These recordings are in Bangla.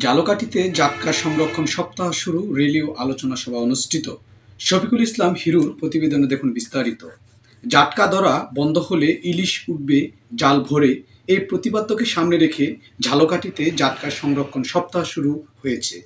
ঝালকাঠিতে জাটকা সংরক্ষণ সপ্তাহ শুরু, রেলি ও আলোচনা সভা অনুষ্ঠিত। শফিকুল ইসলাম হিরুর প্রতিবেদনে দেখুন বিস্তারিত। জাটকা ধরা বন্ধ হলে ইলিশ উঠবে জাল ভরে, এই প্রতিপাদ্যকে সামনে রেখে ঝালকাঠিতে জাটকা সংরক্ষণ সপ্তাহ শুরু হয়েছে।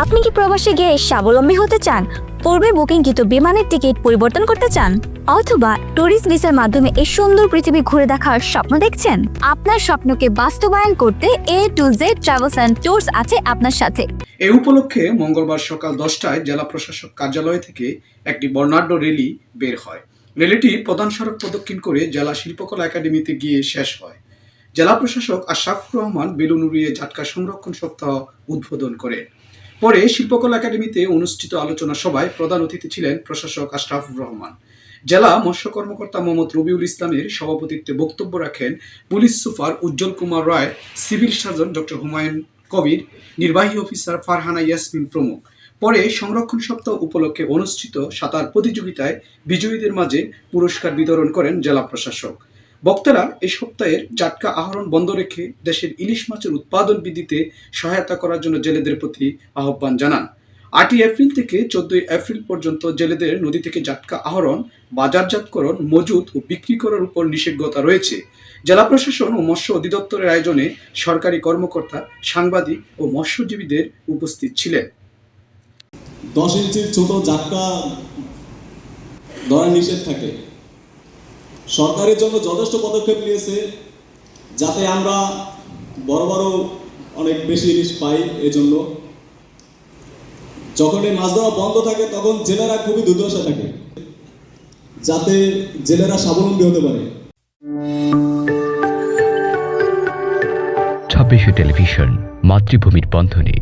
আপনি কি প্রবাসে গিয়ে স্বাবলম্বী হতে চান? পূর্বে বুকিংকৃত বিমানের টিকিট পরিবর্তন করতে চান, অথবা ট্যুরিস্ট ভিসার মাধ্যমে এই সুন্দর পৃথিবী ঘুরে দেখার স্বপ্ন দেখছেন? আপনার স্বপ্নকে বাস্তবায়ন করতে A to Z travels and tours আছে আপনার সাথে। এই উপলক্ষে মঙ্গলবার সকাল 10টায় জেলা প্রশাসক কার্যালয় থেকে একটি বর্ণাঢ্য রেলি বের হয়। রেলিটি প্রধান সড়ক প্রদক্ষিণ করে জেলা শিল্পকলা একাডেমিতে গিয়ে শেষ হয়। জেলা প্রশাসক আশরাফুর রহমান বেলুন উড়িয়ে জাটকা সংরক্ষণ সপ্তাহ উদ্বোধন করেন। পরে শিল্পকলা একাডেমিতে অনুষ্ঠিত আলোচনা সভায় প্রধান অতিথি ছিলেন প্রশাসক আশরাফুর রহমান। জেলা মৎস্য কর্মকর্তা মোহাম্মদ রবিউল ইসলামের সভাপতিত্বে বক্তব্য রাখেন পুলিশ সুপার উজ্জ্বল কুমার রায়, civil surgeon doctor Humayun Kabir, নির্বাহী অফিসার ফারহানা ইয়াসমিন প্রমুখ। পরে সংরক্ষণ সপ্তাহ উপলক্ষে অনুষ্ঠিত সাঁতার প্রতিযোগিতায় বিজয়ীদের মাঝে পুরস্কার বিতরণ করেন জেলা প্রশাসক। বক্তারা এই সপ্তাহের জাটকা আহরণ বন্ধ রেখে দেশের ইলিশ মাছের উৎপাদন বৃদ্ধিতে সহায়তা করার জন্য জেলেদের প্রতি আহ্বান জানান। 8ই এপ্রিল থেকে 14ই এপ্রিল পর্যন্ত জেলেদের নদী থেকে জাটকা আহরণ, বাজারজাতকরণ, মজুত ও বিক্রি করার উপর নিষেধাজ্ঞা রয়েছে। জেলা প্রশাসন ও মৎস্য অধিদপ্তরের আয়োজনে সরকারি কর্মকর্তা, সাংবাদিক ও মৎস্যজীবীদের উপস্থিত ছিলেন। 10 ইঞ্চির ছোট জাটকা ধরা নিষেধ থাকে। সরকারের জন্য যথেষ্ট পদক্ষেপ নিয়েছে যাতে আমরা বড় বড় অনেক বেশি ইলিশ পাই। এজন্য যখন এই মাছ ধরা বন্ধ থাকে তখন জেলেরা খুবই দুর্দশা থাকে, যাতে জেলেরা স্বাবলম্বী হতে পারে। 26 টেলিভিশন, মাতৃভূমির বন্ধনে।